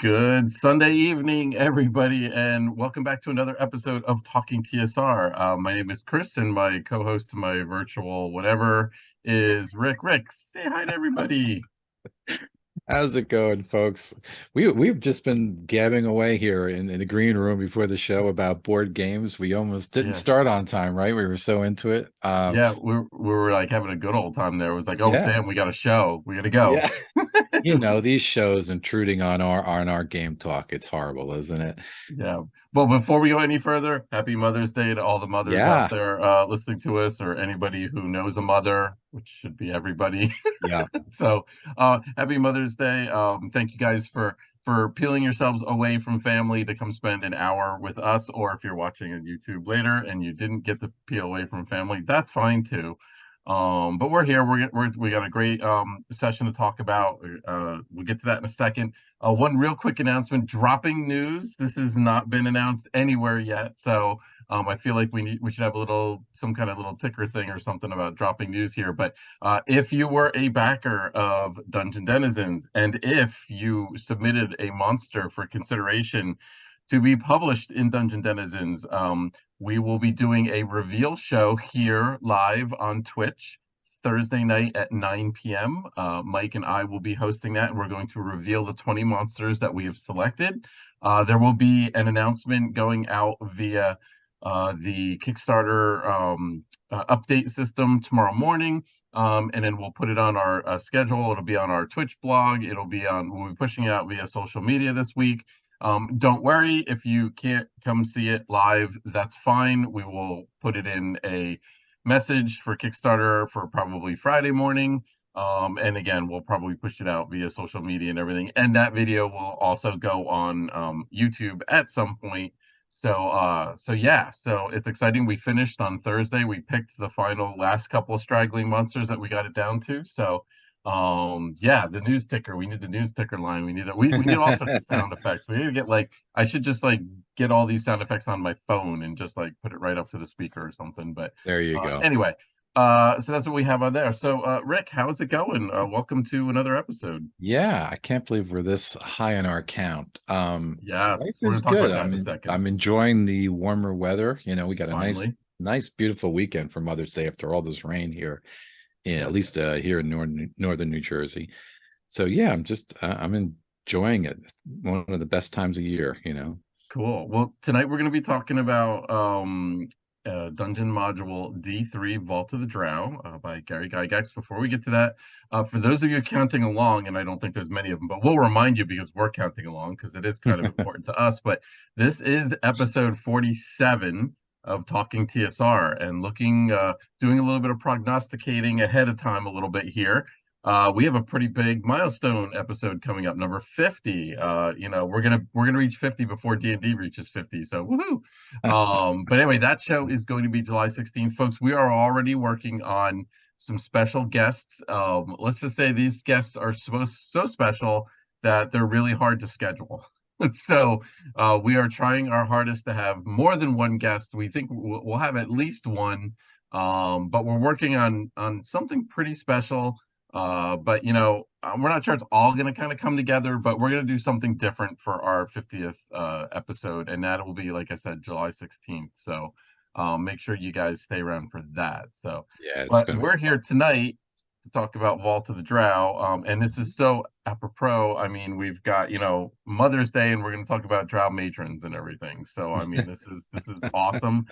Good Sunday evening, everybody, and welcome back to another episode of Talking TSR. My name is Chris, and my co-host, my virtual whatever, is Rick. Rick, say hi to everybody. How's it going, folks? We've just been gabbing away here in the green room before the show about board games. We almost didn't Yeah, start on time, right? We were so into it. yeah, we were like having a good old time there. It was like, oh Yeah, damn, we got a show, we gotta go. yeah. These shows intruding on our game talk. It's horrible, isn't it? Yeah. Well, before we go any further, happy Mother's Day to all the mothers out Yeah, there listening to us, or anybody who knows a mother, which should be everybody. yeah. So, happy Mother's Day. Thank you guys for peeling yourselves away from family to come spend an hour with us, or if you're watching on YouTube later and you didn't get to peel away from family, that's fine too. But we're here. We got a great session to talk about. We'll get to that in a second. One real quick announcement: dropping news. This has not been announced anywhere yet, so I feel like we should have some kind of little ticker thing or something about dropping news here. But if you were a backer of Dungeon Denizens, and if you submitted a monster for consideration to be published in Dungeon Denizens, we will be doing a reveal show here live on Twitch Thursday night at 9 p.m. Mike and I will be hosting that, and we're going to reveal the 20 monsters that we have selected. There will be an announcement going out via the Kickstarter update system tomorrow morning. And then we'll put it on our schedule. It'll be on our Twitch blog. We'll be pushing it out via social media this week. Don't worry if you can't come see it live, that's fine. We will put it in a message for Kickstarter for probably Friday morning. And again, we'll probably push it out via social media and everything. And that video will also go on YouTube at some point. So yeah, so it's exciting. We finished on Thursday. We picked the final last couple of straggling monsters that we got it down to. So yeah, the news ticker. We need the news ticker line. We need all sorts of sound effects. We need to get like I should just like get all these sound effects on my phone and just like put it right up to the speaker or something. But There you go. anyway, so that's what we have on there. So Rick, how's it going? Welcome to another episode. Yeah, I can't believe we're this high in our count. Life Yes, we're is gonna talk good. about that in a second. I'm enjoying the warmer weather. We got a Finally. nice, beautiful weekend for Mother's Day after all this rain here. Yeah, at Yes. least here in northern New Jersey. So yeah, I'm enjoying it. One of the best times of year. Cool. Well, tonight we're going to be talking about Dungeon Module D3 Vault of the Drow by Gary Gygax. Before we get to that, for those of you counting along, and I don't think there's many of them, but we'll remind you because we're counting along because it is kind of important to us. But this is episode 47 of Talking TSR and doing a little bit of prognosticating ahead of time a little bit here. We have a pretty big milestone episode coming up, number 50. We're gonna reach 50 before D&D reaches 50, so woohoo! But anyway, that show is going to be July 16th, folks. We are already working on some special guests. Let's just say these guests are so special that they're really hard to schedule. So we are trying our hardest to have more than one guest. We think we'll have at least one, but we're working on something pretty special. But we're not sure it's all going to kind of come together, but we're going to do something different for our 50th episode, and that will be, like I said, July 16th. So make sure you guys stay around for that. So, Yeah, it's but gonna be we're here tonight to talk about Vault of the Drow, and this is so apropos. I mean, we've got Mother's Day, and we're going to talk about Drow matrons and everything. So I mean, this is awesome.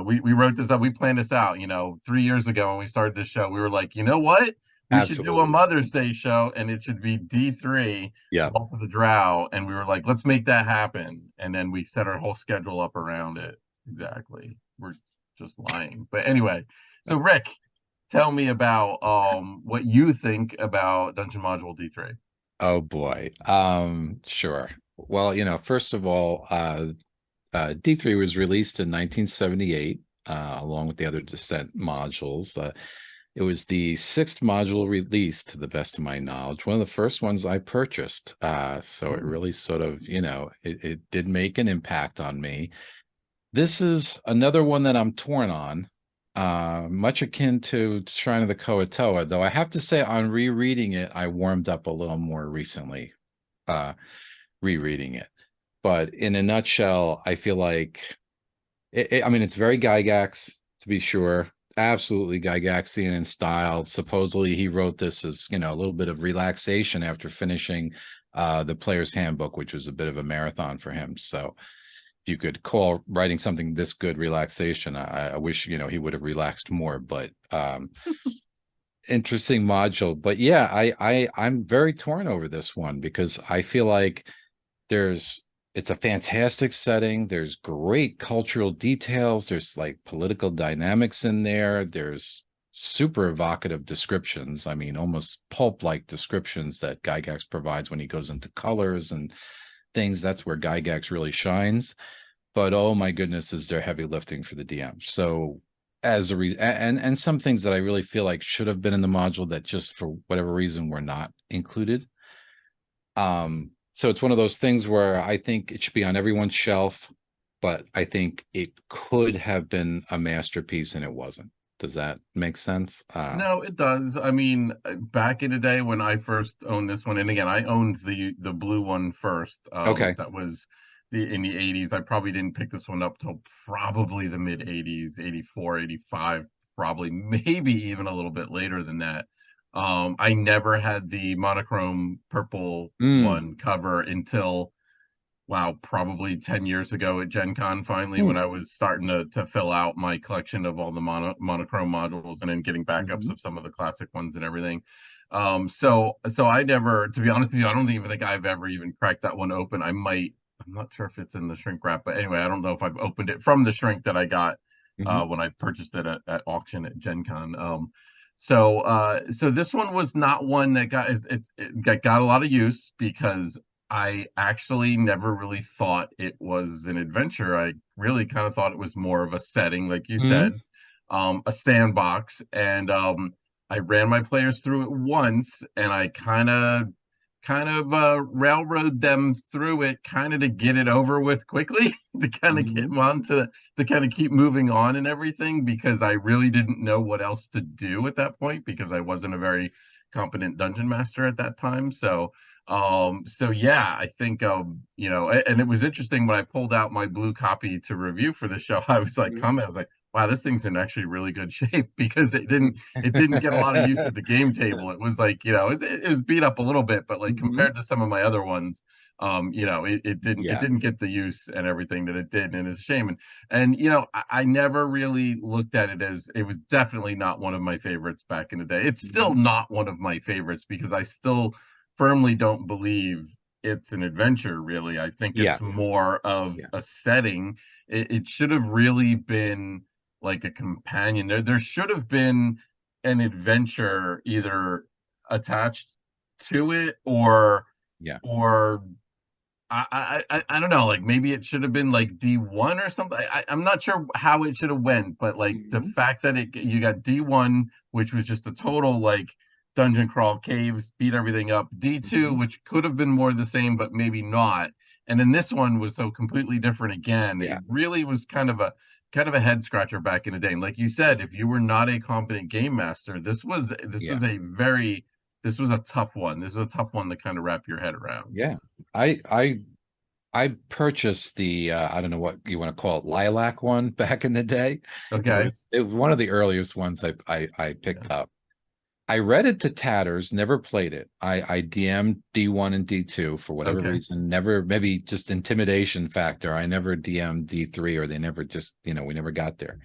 We wrote this up, we planned this out, 3 years ago when we started this show. We were like, you know what? We should do a absolutely. Mother's Day show, and it should be D3, Yeah. Vault of the Drow. And we were like, let's make that happen. And then we set our whole schedule up around it. Exactly. We're just lying. But anyway, so Rick, tell me about what you think about Dungeon Module D3. Oh boy. Sure. Well, first of all, D3 was released in 1978, along with the other Descent modules. It was the sixth module released, to the best of my knowledge. One of the first ones I purchased. So it Ooh. really sort of, it did make an impact on me. This is another one that I'm torn on, much akin to Shrine of the Koatoa, though I have to say on rereading it, I warmed up a little more recently. Uh, rereading it. But in a nutshell, I feel like I mean, it's very Gygax, to be sure. Absolutely Gygaxian in style. Supposedly, he wrote this as, a little bit of relaxation after finishing the Player's Handbook, which was a bit of a marathon for him. So, if you could call writing something this good relaxation, I wish, he would have relaxed more. But interesting module. But yeah, I'm very torn over this one because I feel like there's it's a fantastic setting. There's great cultural details. There's like political dynamics in there. There's super evocative descriptions. I mean, almost pulp-like descriptions that Gygax provides when he goes into colors and things. That's where Gygax really shines. But oh my goodness, is there heavy lifting for the DM. So as a reason, and some things that I really feel like should have been in the module that just for whatever reason were not included. So it's one of those things where I think it should be on everyone's shelf, but I think it could have been a masterpiece and it wasn't. Does that make sense? No, it does. I mean, back in the day when I first owned this one, and again, I owned the blue one first. Okay. That was in the 80s. I probably didn't pick this one up till probably the mid 80s, 84, 85, probably maybe even a little bit later than that. I never had the monochrome purple Mm. one cover until wow, probably 10 years ago at Gen Con finally when Mm. I was starting to fill out my collection of all the monochrome modules and then getting backups Mhm. of some of the classic ones and everything. So I never, to be honest with you, I don't even think I've ever even cracked that one open. I'm not sure if it's in the shrink wrap, but anyway, I don't know if I've opened it from the shrink that I got Mhm. when I purchased it at auction at Gen Con. So this one was not one that got a lot of use because I actually never really thought it was an adventure. I really kind of thought it was more of a setting, like you said, Mhm. a sandbox. And I ran my players through it once, and I kind of railroad them through it, kind of to get it over with quickly, to kind of get Mhm. them on to kind of keep moving on and everything, because I really didn't know what else to do at that point because I wasn't a very competent dungeon master at that time. So yeah, I think and it was interesting when I pulled out my blue copy to review for the show. I was like, Mhm. comment, I was like, wow, this thing's in actually really good shape because it didn't get a lot of use at the game table. It was like, it was beat up a little bit, but like Mhm. compared to some of my other ones, it Yeah. didn't get the use and everything that it did, and it's a shame. And I never really looked at it as it was definitely not one of my favorites back in the day. It's still Mhm. not one of my favorites because I still firmly don't believe it's an adventure, really. I think Yeah. it's more of Yeah. a setting. It should have really been like a companion. There should have been an adventure either attached to it Yeah. or I don't know, like maybe it should have been like D1 or something. I'm not sure how it should have went, but like the Mhm. fact that you got D1, which was just a total like dungeon crawl, caves, beat everything up. D2, Mhm. which could have been more the same, but maybe not. And then this one was so completely different again. Yeah. It really was kind of a head scratcher back in the day. And like you said, if you were not a competent game master, this Yeah. was a very this was a tough one. This was a tough one to kind of wrap your head around. Yeah. I I I purchased the I don't know what you want to call it, lilac one back in the day. Okay. It was one of the earliest ones I Yeah. picked up. I read it to tatters, never played it. I DM'd D1 and D2 for whatever Okay. reason, never, maybe just intimidation factor. I never DM'd D3, or they never just, we never got there.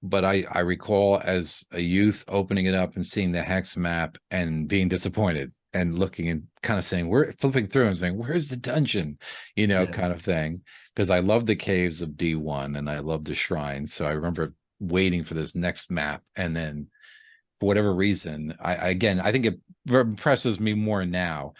But I recall as a youth opening it up and seeing the hex map and being disappointed and looking and kind of saying, we're flipping through and saying, where's the dungeon? Yeah. Kind of thing. Because I love the caves of D1 and I love the shrines. So I remember waiting for this next map. And then for whatever reason, I think it impresses me more now.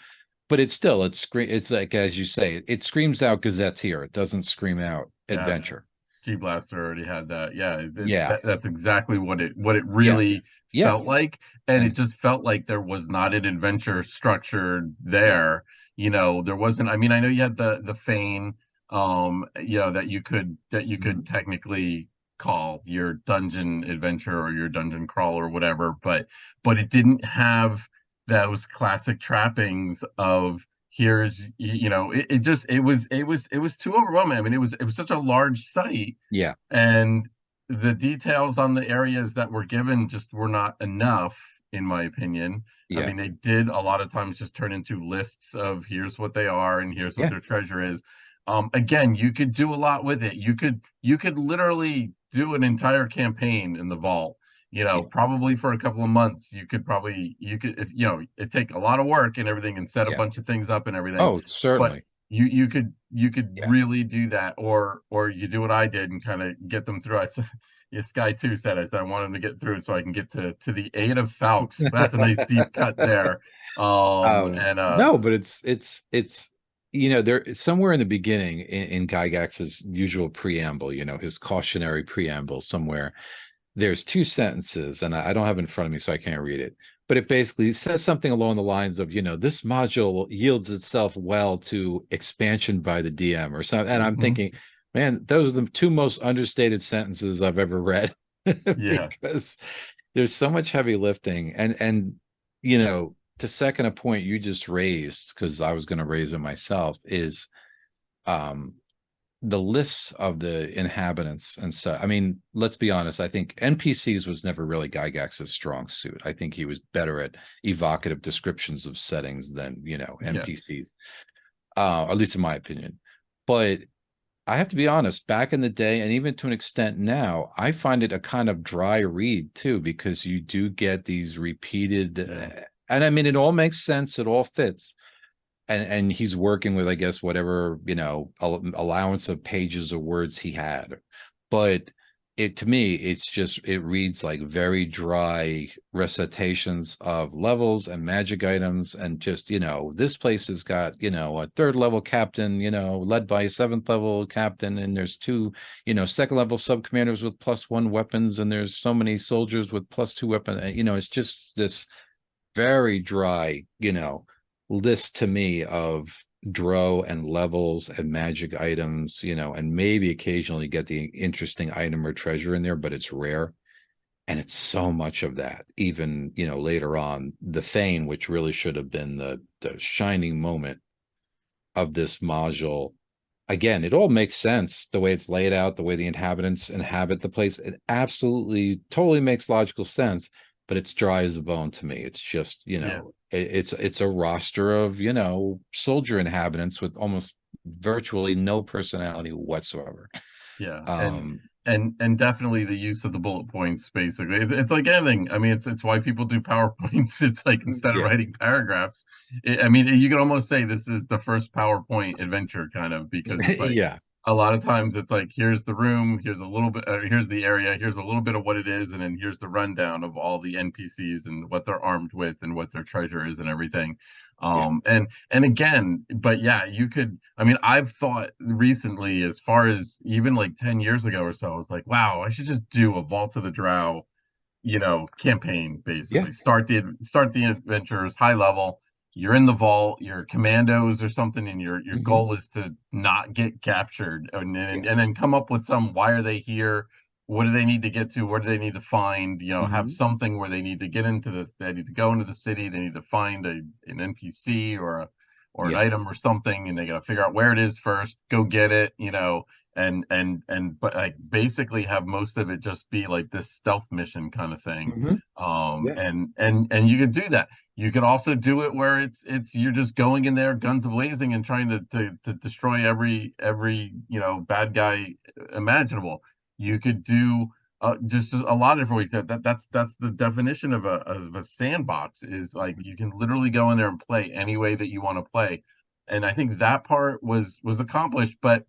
But it's like, as you say, it screams out Gazette's here. It doesn't scream out Yes. adventure. G Blaster already had that. Yeah, Yeah. that's exactly what it Yeah. really Yeah. felt like, and it And just felt like there was not an adventure structured yeah. there. There wasn't. I mean, I know you had the Fane, that you could Mhm. technically call your dungeon adventure or your dungeon crawl or whatever, but it didn't have those classic trappings of here's it was too overwhelming. I mean, it was such a large site, Yeah. and the details on the areas that were given just were not enough, in my opinion. I Yeah. mean, they did a lot of times just turn into lists of here's what they are and here's what Yeah. their treasure is. Again, you could do a lot with it. You could literally do an entire campaign in the vault. Yeah. Probably for a couple of months. You could, if it take a lot of work and everything, and set a Yeah. bunch of things up and everything. Oh, But certainly. you could Yeah. really do that, or you do what I did and kind of get them through. I said, this guy too said, I said I want him to get through so I can get to the eight of Falx. That's a nice deep cut there. And No, but it's there somewhere in the beginning in Gygax's usual preamble, his cautionary preamble somewhere, there's two sentences, and I don't have it in front of me, so I can't read it. But it basically says something along the lines of, this module yields itself well to expansion by the DM or something. And I'm mhm, thinking, man, those are the two most understated sentences I've ever read yeah, because there's so much heavy lifting. And to second a point you just raised, because I was going to raise it myself, is um the lists of the inhabitants. And so, I mean, let's be honest, I think NPCs was never really Gygax's strong suit. I think he was better at evocative descriptions of settings than yeah, NPCs, or at least in my opinion. But I have to be honest, back in the day, and even to an extent now, I find it a kind of dry read too, because you do get these repeated, yeah, and I mean, it all makes sense, it all fits, and he's working with, I guess, whatever allowance of pages or words he had. But to me, it reads like very dry recitations of levels and magic items, and just this place has got a third level captain, led by a seventh level captain, and there's two second level sub commanders with +1 weapons, and there's so many soldiers with +2 weapons. It's just this very dry list to me of Drow and levels and magic items, and maybe occasionally get the interesting item or treasure in there, but it's rare. And it's so much of that. Even, later on, the Thane, which really should have been the shining moment of this module. Again, it all makes sense the way it's laid out, the way the inhabitants inhabit the place. It absolutely, totally makes logical sense, but it's dry as a bone to me. It's just, yeah, it's a roster of, soldier inhabitants with almost virtually no personality whatsoever. yeah. and Um, and definitely the use of the bullet points. Basically, it's like anything. I mean, it's why people do PowerPoints. It's like, instead of yeah, writing paragraphs, I mean, you could almost say this is the first PowerPoint adventure, kind of, because it's like, yeah, a lot of times it's like, here's the room, here's a little bit, here's the area, here's a little bit of what it is, and then here's the rundown of all the NPCs and what they're armed with and what their treasure is and everything. yeah, And again, but yeah, you could, I mean, I've thought recently, as far as even like 10 years ago or so, I was like, wow, I should just do a Vault of the Drow, campaign. yeah, Basically, start the adventures high level. You're in the vault, you're commandos or something, and your hmm, goal is to not get captured, and yeah, then come up with some, why are they here, what do they need to get to, what do they need to find, have hmm, something where they need to get into they need to go into the city, they need to find an NPC, or an yeah, item or something, and they got to figure out where it is first, go get it, but like basically have most of it just be like this stealth mission kind of thing. hmm, yeah, And you could do that. You could also do it where it's you're just going in there guns blazing and trying to destroy every bad guy imaginable. You could do just a lot of different ways. That's the definition of a sandbox, is like you can literally go in there and play any way that you want to play. And I think that part was accomplished, but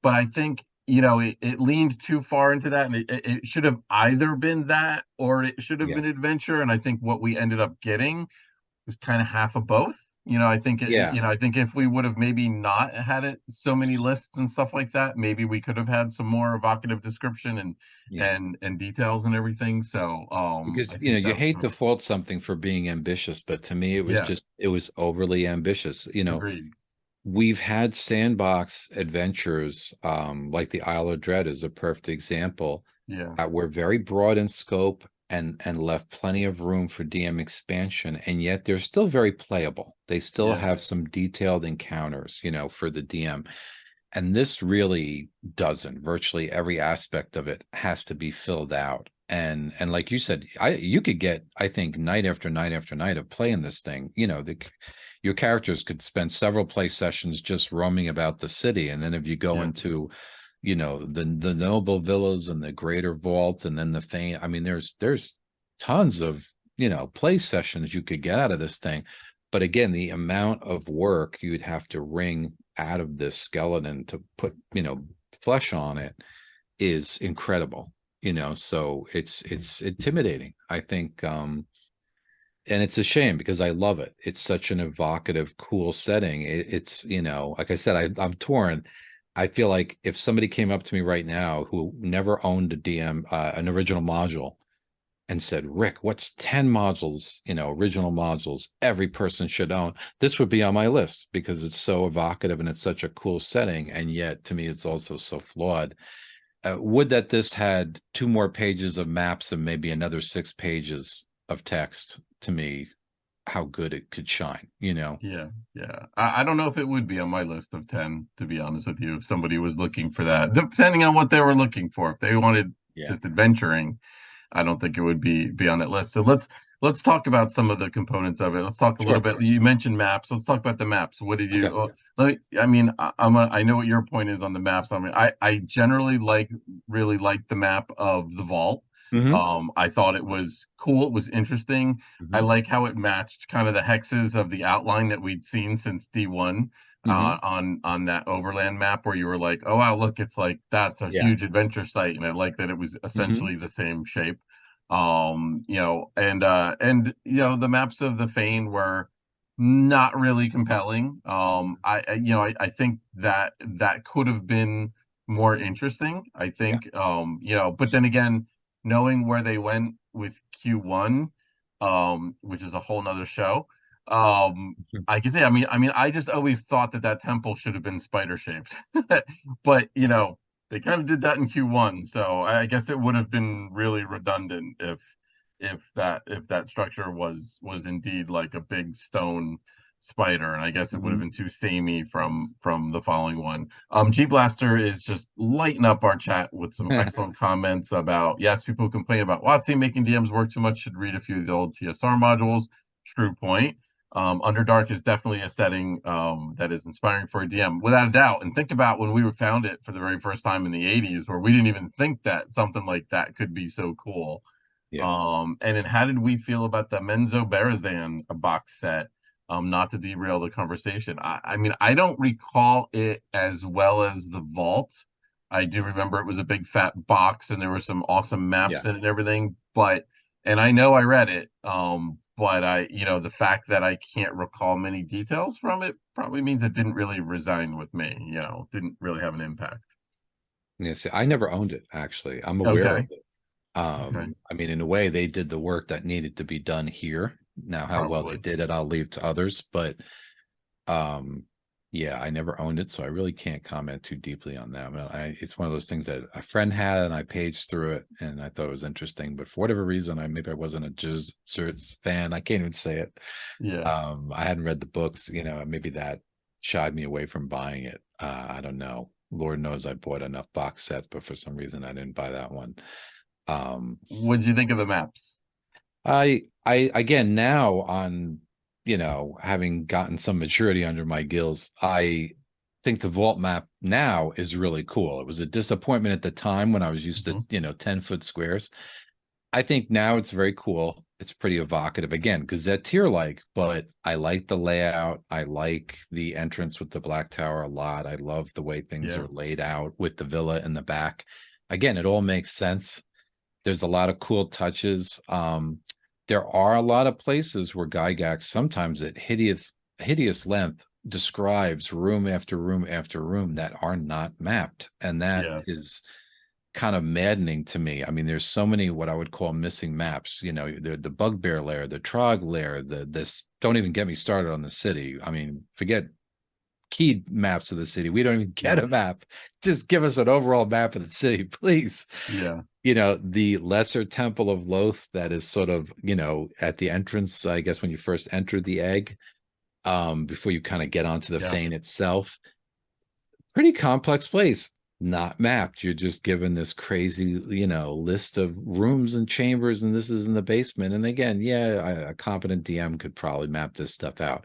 I think it leaned too far into that, and it should have either been that, or it should have yeah, been adventure. And I think what we ended up getting was kind of half of both. yeah, I think if we would have maybe not had it so many lists and stuff like that, maybe we could have had some more evocative description and yeah. and details and everything. So Because I think you that was hate to perfect. fault something for being ambitious, but to me Yeah, it was overly ambitious. agreed. We've had sandbox adventures, like the Isle of Dread is a perfect example. Yeah, We're very broad in scope, and left plenty of room for DM expansion, and yet they're still very playable. They still Yeah, have some detailed encounters, for the DM. And this really doesn't. Virtually every aspect of it has to be filled out. And like you said, you could get, I think, night after night after night of playing this thing. Your characters could spend several play sessions just roaming about the city. And then if you go yeah, into, the noble villas and the greater vault and then the fane, I mean, there's tons of, play sessions you could get out of this thing. But again, the amount of work you'd have to wring out of this skeleton to put, flesh on it is incredible. So it's intimidating, I think. And it's a shame because I love it. It's such an evocative, cool setting. It's, like I said, I'm torn. I feel like if somebody came up to me right now who never owned a DM, an original module, and said, Rick, what's 10 modules, original modules every person should own? This would be on my list because it's so evocative and it's such a cool setting. And yet, to me, it's also so flawed. Would that this had 2 more pages of maps and maybe another 6 pages of text, to me, how good it could shine, yeah, yeah. I don't know if it would be on my list of 10, to be honest with you, if somebody was looking for that, depending on what they were looking for. If they wanted Yeah, just adventuring, I don't think it would be on that list. So let's talk about some of the components of it. Let's talk a little sure. bit. You mentioned maps. Let's talk about the maps. What did Okay. you? I mean, I know what your point is on the maps. I mean, I generally really like the map of the vault. Mm-hmm. I thought it was cool. It was interesting. I Mm-hmm. like how it matched kind of the hexes of the outline that we'd seen since D1 Mm-hmm. on that overland map where you were like, oh wow, look, it's like that's a Yeah. huge adventure site, and I like that it was Mm-hmm. essentially the same shape. And the maps of the Fane were not really compelling. I think that could have been more interesting. I Yeah. think, but then again, knowing where they went with Q1, which is a whole nother show. I can say, I just always thought that temple should have been spider shaped, but they kind of did that in Q1, so I guess it would have been really redundant if that structure was indeed like a big stone spider, and I guess it would have Mm-hmm. been too samey from the following one. G Blaster is just lighting up our chat with some excellent comments about, yes, people who complain about WotC making DMs work too much should read a few of the old TSR modules. True point. Underdark is definitely a setting that is inspiring for a DM, without a doubt. And think about when we found it for the very first time in the 80s, where we didn't even think that something like that could be so cool. Yeah. And then how did we feel about the Menzo Berezan box set? Not to derail the conversation. I mean, I don't recall it as well as the Vault. I do remember it was a big fat box and there were some awesome maps Yeah. in it and everything, and I know I read it, but the fact that I can't recall many details from it probably means it didn't really resign with me, didn't really have an impact. Yeah. See, I never owned it, actually. I'm aware of Okay. it. Okay. I mean, in a way, they did the work that needed to be done here. Now, how well they Probably. did it, I'll leave to others. But um, yeah, I never owned it, so I really can't comment too deeply on that. But it's one of those things that a friend had, and I paged through it, and I thought it was interesting. But for whatever reason, maybe I wasn't a Jizz fan. I can't even say it. Yeah. I hadn't read the books, maybe that shied me away from buying it. I don't know. Lord knows I bought enough box sets, but for some reason I didn't buy that one. Um, What'd you think of the maps? I again now on having gotten some maturity under my gills, I think the vault map now is really cool. It was a disappointment at the time when I was used to Mhm. 10-foot squares. I think now it's very cool. It's pretty evocative again, Gazetteer like, but I like the layout. I like the entrance with the Black Tower a lot. I love the way things Yeah. are laid out with the villa in the back. Again, it all makes sense. There's a lot of cool touches. There are a lot of places where Gygax sometimes at hideous length describes room after room after room that are not mapped, and that Yeah. is kind of maddening to me. I mean, there's so many what I would call missing maps. The bugbear lair, the trog lair, this. Don't even get me started on the city. I mean, forget key maps of the city. We don't even get Yeah. a map. Just give us an overall map of the city, please. Yeah. the lesser temple of Loth that is sort of, at the entrance, I guess when you first enter the egg, before you kind of get onto the fane Yes. itself. Pretty complex place, not mapped. You're just given this crazy, list of rooms and chambers, and this is in the basement. And again, yeah, a competent DM could probably map this stuff out.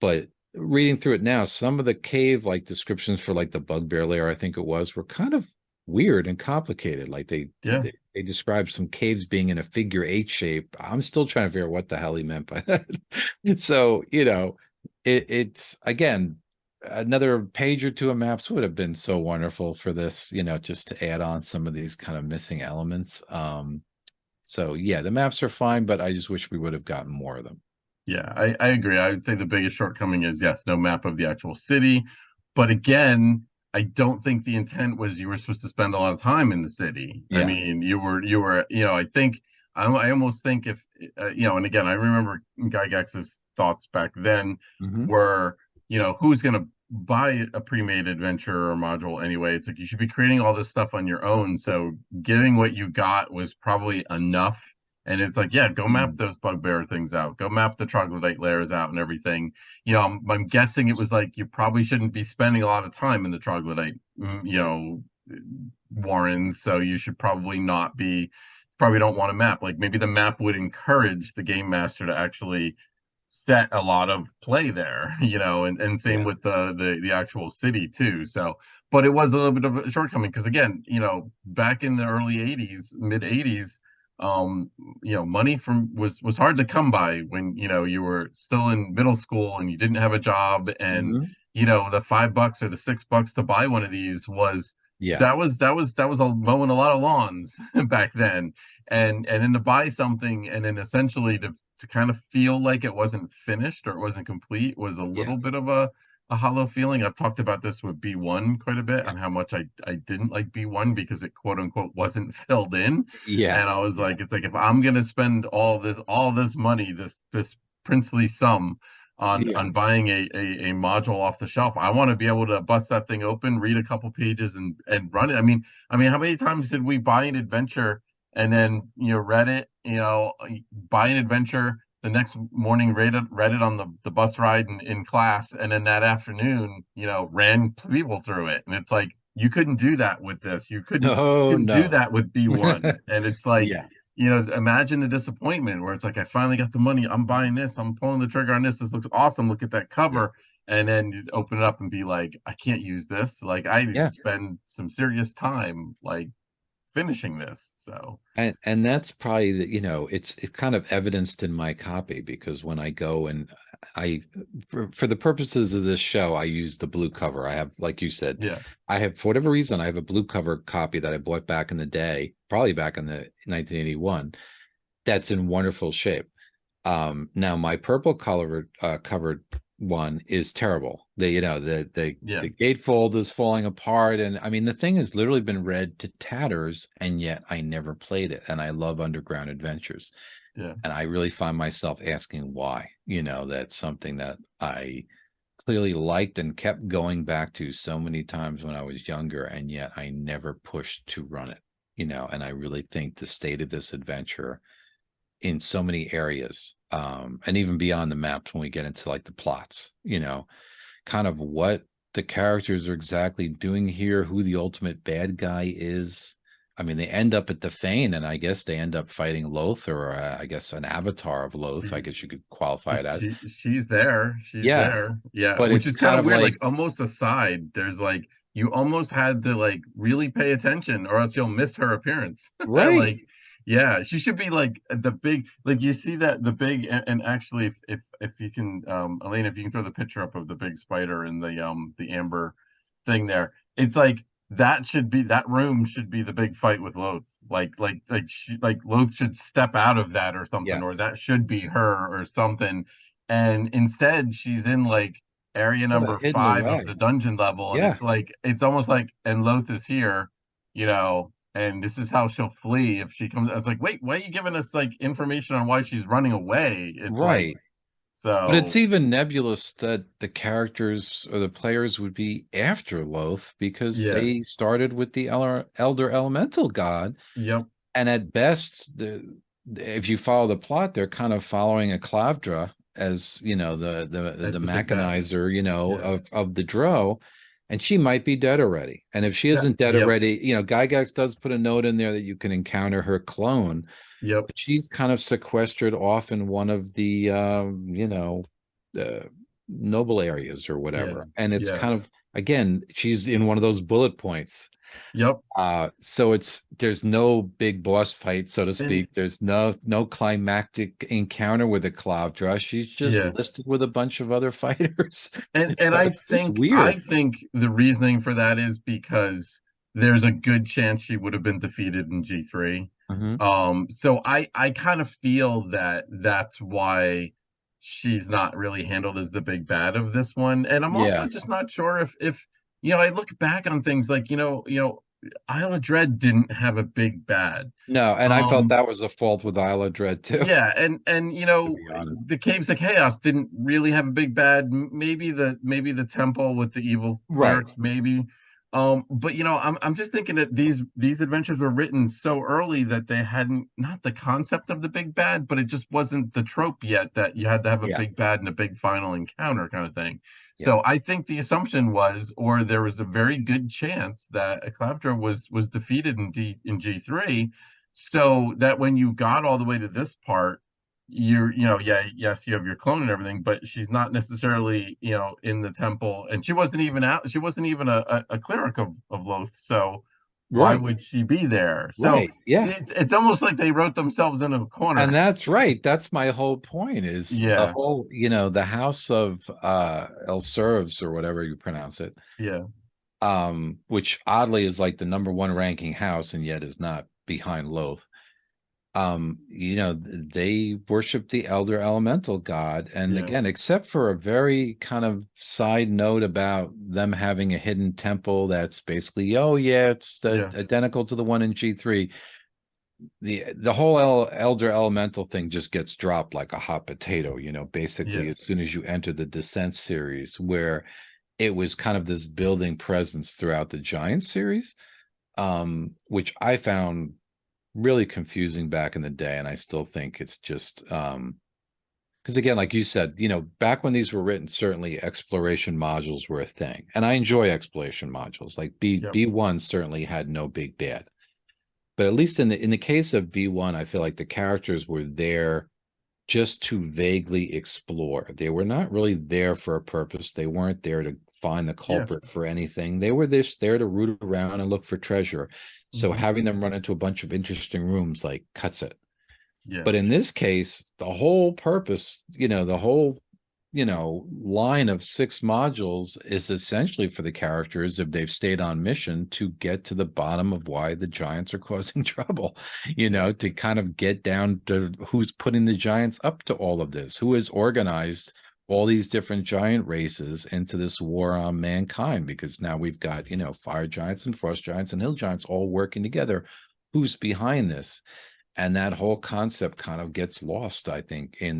But reading through it now, some of the cave like descriptions for like the bugbear lair, I think it was, were kind of weird and complicated. Like Yeah. they described some caves being in a figure eight shape. I'm still trying to figure out what the hell he meant by that. So, it's again another page or two of maps would have been so wonderful for this, just to add on some of these kind of missing elements. So yeah, the maps are fine, but I just wish we would have gotten more of them. Yeah, I agree. I would say the biggest shortcoming is yes, no map of the actual city. But again, I don't think the intent was you were supposed to spend a lot of time in the city. I Yeah. mean, I think I almost think if and again, I remember Gygax's thoughts back then Hmm. were, who's going to buy a pre-made adventure or module anyway? It's like you should be creating all this stuff on your own. So getting what you got was probably enough, and it's like, yeah, go map Mm. those bugbear things out. Go map the troglodyte layers out and everything. I'm guessing it was like you probably shouldn't be spending a lot of time in the troglodyte, warrens. So you should probably not be, probably don't want to map. Like maybe the map would encourage the game master to actually set a lot of play there, and same Yeah. with the actual city too. So, but it was a little bit of a shortcoming because again, back in the early '80s, mid '80s, um, money was hard to come by when you were still in middle school and you didn't have a job, and Hmm. the $5 or the $6 to buy one of these was Yeah. that was a mowing a lot of lawns back then, and then to buy something and then essentially to kind of feel like it wasn't finished or it wasn't complete was a Yeah. little bit of a hollow feeling. I've talked about this with B1 quite a bit Yeah. on how much I didn't like B1 because it quote unquote wasn't filled in. Yeah. And I was Yeah. like, it's like if I'm gonna spend all this money, this princely sum Yeah. on buying a module off the shelf, I want to be able to bust that thing open, read a couple pages and run it. I mean, how many times did we buy an adventure and then read it, buy an adventure the next morning, read it on the bus ride in class, and then that afternoon ran people through it, and it's like you couldn't do that with this, No, couldn't do no. that with B1, and it's like Yeah. imagine the disappointment where it's like I finally got the money, I'm buying this, I'm pulling the trigger on this looks awesome, look at that Yeah. cover, and then you open it up and be like, I can't use this, like I need to Yeah. spend some serious time like finishing this. So And that's probably it's kind of evidenced in my copy because when I go and I for the purposes of this show, I use the blue cover. I have, like you said, yeah. I have, for whatever reason, I have a blue cover copy that I bought back in the day, probably back in the 1981, that's in wonderful shape. Now my purple color covered one is terrible. The Yeah. gatefold is falling apart, and I mean the thing has literally been read to tatters, and yet I never played it. And I love Underground Adventures, Yeah. and I really find myself asking why. That's something that I clearly liked and kept going back to so many times when I was younger, and yet I never pushed to run it. And I really think the state of this adventure in so many areas, and even beyond the maps when we get into like the plots, kind of what the characters are exactly doing here, who the ultimate bad guy is. I mean, they end up at the Fane, and I guess they end up fighting Loth, or I guess an avatar of Loth, I She's guess you could qualify it as. she's there. She's Yeah, there. Yeah, but which it's is kind kind of of weird. Like like, almost aside, there's like you almost had to like really pay attention, or else you'll miss her appearance. right. Like, yeah, she should be like the big. Like you see that the big, and actually, if you can, Elaine, if you can throw the picture up of the big spider and the amber thing there, it's like that room should be the big fight with Loth. Like Loth should step out of that or something, Yeah. or that should be her or something. And instead she's in like area Yeah, number hidden 5 of the away. dungeon level, and Yeah. it's almost like, and Loth is here, and this is how she'll flee if she comes. It's like, wait, why are you giving us like information on why she's running away? It's like, Right. But it's So even nebulous that the characters or the players would be after Loth because yeah, they started with the elder elemental god, yep, and at best, if you follow the plot, they're kind of following a Clavdra as the as the big bad. mechanizer, Yeah, of the Drow, and she might be dead already. And if she that, isn't dead yep, already, Gygax does put a note in there that you can encounter her clone, yep, but she's kind of sequestered off in one of the uh, noble areas or yeah, whatever, and it's yeah, kind of, again, she's in one of those bullet points. yep. So there's no big boss fight, so to And speak. There's no climactic encounter with a Cloudra. She's just yeah, listed with a bunch of other fighters. and So I it's just think I weird. think the reasoning for that is because there's a good chance she would have been defeated in G3. Hmm. So I kind of feel that that's why she's not really handled as the big bad of this one. And I'm also Yeah. just not sure if I look back on things like Isla Dread didn't have a big bad. No, and I felt Um, that was a fault with Isla Dread too, yeah, and to be honest. the Caves of Chaos didn't really have a big bad. Maybe the temple with the evil Right. clerics, maybe. But I'm just thinking that these adventures were written so early that they hadn't not the concept of the big bad, but it just wasn't the trope yet that you had to have a Yeah. big bad and a big final encounter kind of thing. Yeah. So I think the assumption was, or there was a very good chance that Eclabtra was defeated in G3, so that when you got all the way to this part, yeah, yes, you have your clone and everything, but she's not necessarily, in the temple, and she wasn't even out. She wasn't even a cleric of Loth. So why Right. would she be there? So Right. Yeah. it's almost like they wrote themselves in a corner. And that's right. That's my whole point is the Yeah, whole, the house of El Serves or whatever you pronounce it, yeah, which oddly is like the number one ranking house and yet is not behind Loth. They worship the elder elemental god. And yeah, again, except for a very kind of side note about them having a hidden temple that's basically, oh yeah, it's yeah, identical to the one in G3. The whole elder elemental thing just gets dropped like a hot potato, basically yeah. as soon as you enter the Descent series, where it was kind of this building presence throughout the Giant series, which I found really confusing back in the day, and I still think it's just because again, like you said, back when these were written, certainly exploration modules were a thing, and I enjoy exploration modules. Like Yep. B1 certainly had no big bad, but at least in the case of B1, I feel like the characters were there just to vaguely explore. They were not really there for a purpose. They weren't there to find the Yeah. culprit for anything. They were just there to root around and look for treasure. So Hmm. having them run into a bunch of interesting rooms like cuts it. Yeah. But in this case, the whole purpose, the whole line of 6 modules is essentially for the characters, if they've stayed on mission, to get to the bottom of why the giants are causing trouble, Yeah. to kind of get down to who's putting the giants up to all of this, who has organized all these different giant races into this war on mankind, because now we've got, fire giants and frost giants and hill giants all working together. Who's behind this? And that whole concept kind of gets lost, I think, in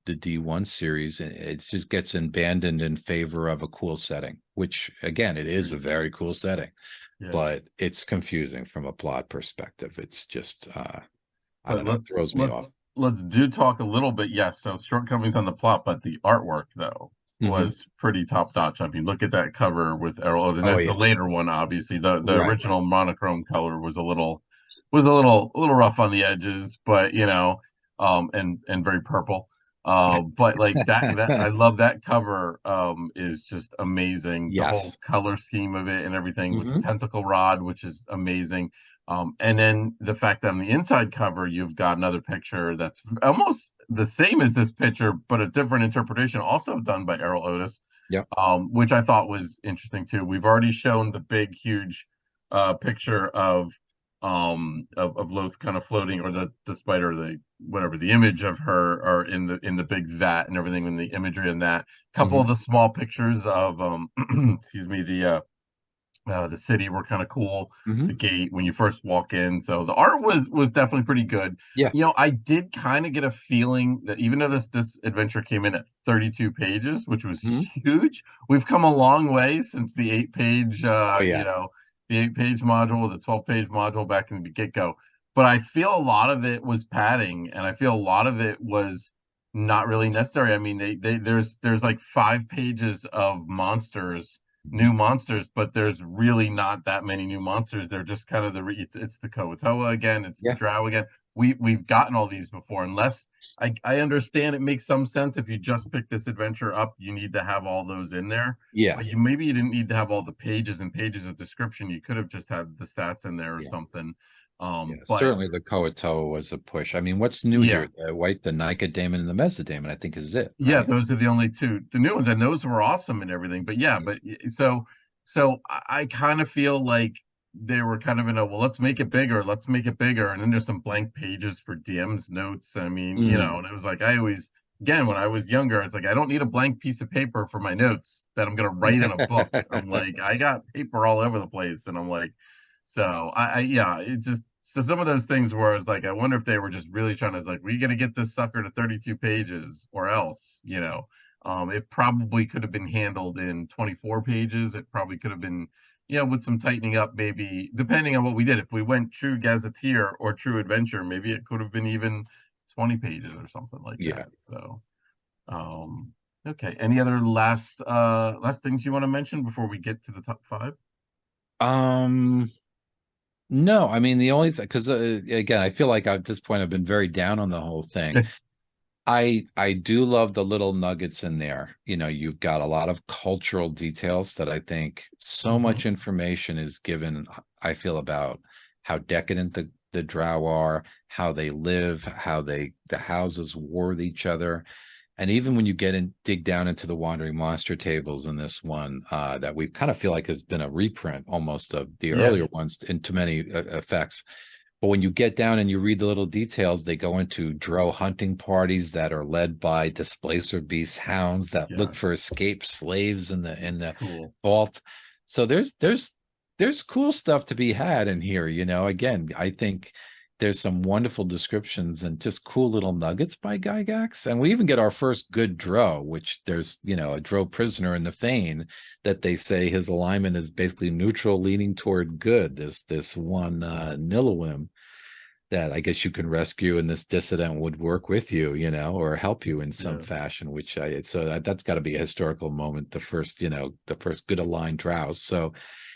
the D1 series. It just gets abandoned in favor of a cool setting, which again, it is a Agreed. very cool setting, Yeah. but it's confusing from a plot perspective. It's just I But don't know, it throws me off. let's do talk a little bit. Yes, so shortcomings on the plot, but the artwork though Hmm. was pretty top notch. I mean, look at that cover with Errol, and Oh that's the yeah. later one. Obviously, the Right. original monochrome color was a little rough on the edges, but and very purple. But like that I love that cover. Is just amazing. The whole Yes. color scheme of it and everything with the Hmm. tentacle rod, which is amazing. And then the fact that on the inside cover, you've got another picture that's almost the same as this picture, but a different interpretation, also done by Errol Otis, Yep. which I thought was interesting too. We've already shown the big, huge picture of Loth kind of floating, or the spider, the whatever, the image of her, or in the big vat and everything, and the imagery in that. Couple Hmm. of the small pictures of excuse me, The city were kind of cool. The Hmm. gate when you first walk in, so the art was definitely pretty good. Yeah. I did kind of get a feeling that even though this adventure came in at 32 pages, which was Hmm. huge, we've come a long way since Oh yeah. the 8-page module, the 12-page module back in the get-go. But I feel a lot of it was padding, and I feel a lot of it was not really necessary. I mean, there's like 5 pages of Mhm. new monsters, but there's really not that many new monsters. They're just kind of it's the Koatoa again, it's the Yeah. Drow again. We've gotten all these before. Unless I understand it makes some sense if you just pick this adventure up, you need to have all those in there. Yeah. But maybe you didn't need to have all the pages and pages of description. You could have just had the stats in there or Yeah. something. Yeah. But Certainly the Koatoa was a push. I mean, what's new yeah, here? The white, the Nycadaemon, and the Mesodaemon, I think is it, yeah, right? those are the only two. The new ones, and those were awesome and everything. But yeah, Yeah. so I kind of feel like they were kind of in a, well, let's make it bigger, let's make it bigger. And then there's some blank pages for DM's notes. I mean, Mm. and it was like I always, again, when I was younger, I was like, I don't need a blank piece of paper for my notes that I'm gonna write in a book. I'm like, I got paper all over the place, and I'm like, so yeah, it just, so some of those things where I was like, I wonder if they were just really trying to, like, we got to get this sucker to 32 pages or else, it probably could have been handled in 24 pages. It probably could have been, with some tightening up, maybe depending on what we did. If we went true gazetteer or true adventure, maybe it could have been even 20 pages or something like Yeah. that. So, um, okay. Any other last things you want to mention before we get to the top five? Um, no, I mean the only thing, because again, I feel like at this point I've been very down on the whole thing. I do love the little nuggets in there. You've got a lot of cultural details that I think so Mhm. much information is given, I feel, about how decadent the Drow are, how they live, how the houses war with each other. And even when you dig down into the Wandering Monster tables in this one, that we kind of feel like has been a reprint almost of the Yeah. earlier ones into many effects. But when you get down and you read the little details, they go into Drow hunting parties that are led by displacer beast hounds that look for Yes. escaped slaves in the It's in the cool. vault. So there's cool stuff to be had in here. Again, I think there's some wonderful descriptions and just cool little nuggets by Gygax. And we even get our first good Drow, which there's, a Drow prisoner in the Fane that they say his alignment is basically neutral, leaning toward good. This one Nilawim that I guess you can rescue, and this dissident would work with you, or help you in some Yeah. fashion. That's got to be a historical moment. The first good aligned Drow. So,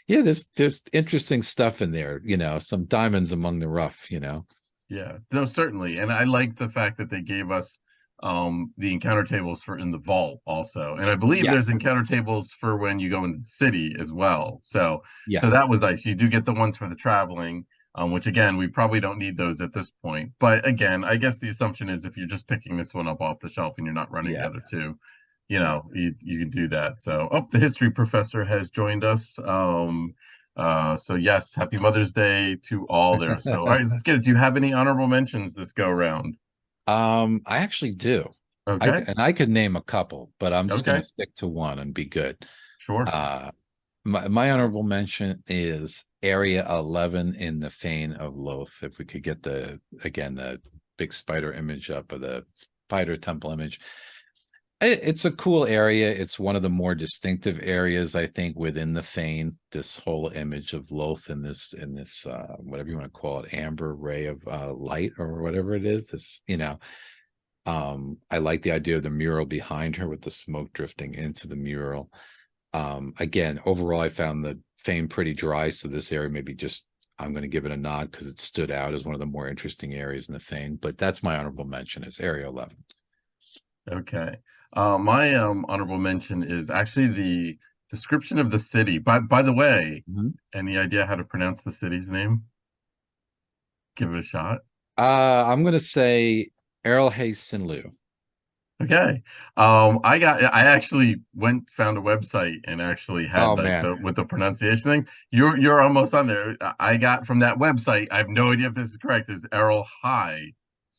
yeah, there's interesting stuff in there. Some diamonds among the rough. Yeah, no, certainly. And I like the fact that they gave us the encounter tables for in the vault also. And I believe Yeah, there's encounter tables for when you go into the city as well. yeah, So that was nice. You do get the ones for the traveling, which again, we probably don't need those at this point. But again, I guess the assumption is if you're just picking this one up off the shelf and you're not running the yeah. other two, Yeah. you can do that. So, oh, the history professor has joined us. So yes, happy Mother's Day to all there. So all right, let's get it. Do you have any honorable mentions this go round? I actually do. Okay. I could name a couple, but I'm just going to Okay. stick to one and be good. Sure. Uh, my honorable mention is Area 11 in the Fane of Loth. If we could get the big spider image up, or the spider temple image. It's a cool area. It's one of the more distinctive areas, I think, within the Fane. This whole image of Loth in this whatever you want to call it, amber ray of light or whatever it is. I like the idea of the mural behind her with the smoke drifting into the mural. Again, overall, I found the Fane pretty dry, so this area maybe just I'm going to give it a nod because it stood out as one of the more interesting areas in the Fane. But that's my honorable mention is Area 11. Okay. My honorable mention is actually the description of the city. By the way, Mhm. any idea how to pronounce the city's name? Give it a shot. I'm going to say Errol Hayes Sinlu. Okay. I actually found a website and actually Oh had like man. the with the pronunciation thing. You're almost on there. I got from that website, I have no idea if this is correct, is Errol High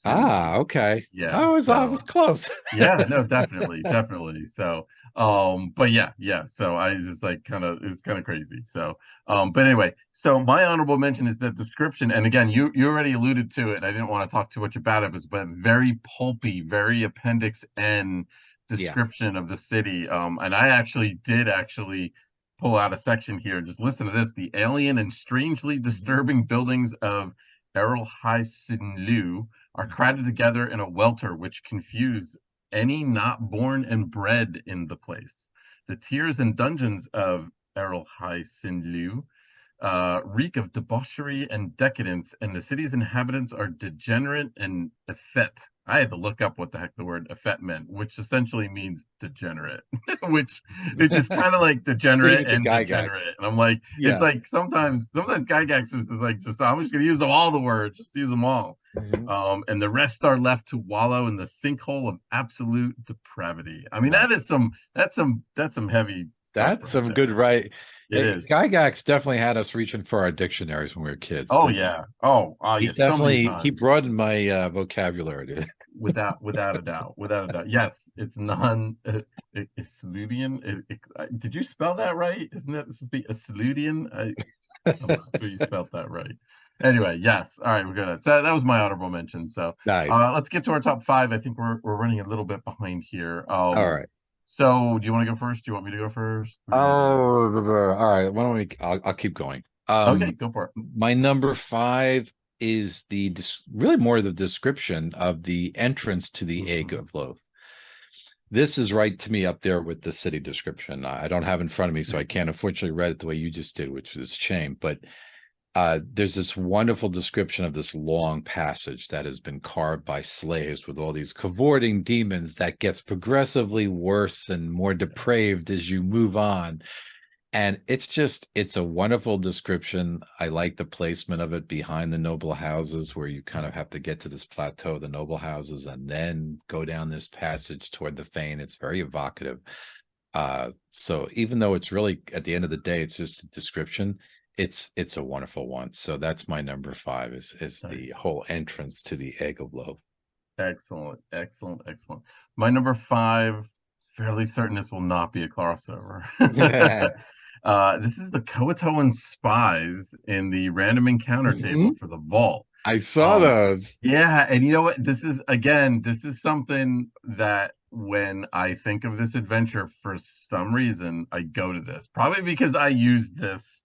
Ah, okay. Yeah, I was so close. yeah, no, definitely, definitely. So, but yeah, yeah. So I just like kind of it's kind of crazy. So, but anyway, so my honorable mention is that description, and again, you already alluded to it. I didn't want to talk too much about it, but very pulpy, very Appendix N Yeah. description of the city. And I actually pull out a section here. Just listen to this: the alien and strangely Mhm. disturbing buildings of Errol High Sinlu are crowded together in a welter which confuse any not born and bred in the place. The tiers and dungeons of Errol High Sinlu reek of debauchery and decadence, and the city's inhabitants are degenerate and effete. I had to look up what the heck the word effete meant, which essentially means degenerate, which is kind of like Leave degenerate it to and Gygax. degenerate. And I'm like, it's Yeah. like sometimes Gygax is like just I'm just gonna use all the words, just use them all. Mhm. And the rest are left to wallow in the sinkhole of absolute depravity. I mean, Nice. that's some heavy stuff That's right some good there. right. It is. Gygax definitely had us reaching for our dictionaries when we were kids Oh too. yeah. Oh He yeah. So many definitely he times, broadened my vocabulary, dude. without a doubt, without a doubt. Yes, it's non Isludian. Did you spell that right? Isn't that supposed to be Isludian? I'm not sure you spelled that right. Anyway, yes. All right, we're good. So that was my honorable mention. So Nice. let's get to our top five. I think we're running a little bit behind here. All right. So do you want to go first? Do you want me to go first? Oh, all right. Why don't we? I'll keep going. Okay, go for it. My number five is really more the description of the entrance to the egg Mhm. of Loth. This is right to me up there with the city description. I don't have it in front of me, so I can't unfortunately read it the way you just did, which is a shame. But there's this wonderful description of this long passage that has been carved by slaves with all these cavorting demons that gets progressively worse and more depraved as you move on. And it's a wonderful description. I like the placement of it behind the noble houses, where you kind of have to get to this plateau, the noble houses, and then go down this passage toward the fane. It's very evocative. So even though it's really at the end of the day, it's just a description, it's a wonderful one. So that's my number five is the Nice. whole entrance to the egg of love. Excellent, excellent, excellent. My number five, fairly certain this will not be a crossover. This is the Croatoan spies in the random encounter table Mhm. for the vault. I saw Um, those. yeah, and you know what? This is something that when I think of this adventure, for some reason, I go to this. Probably because I used this,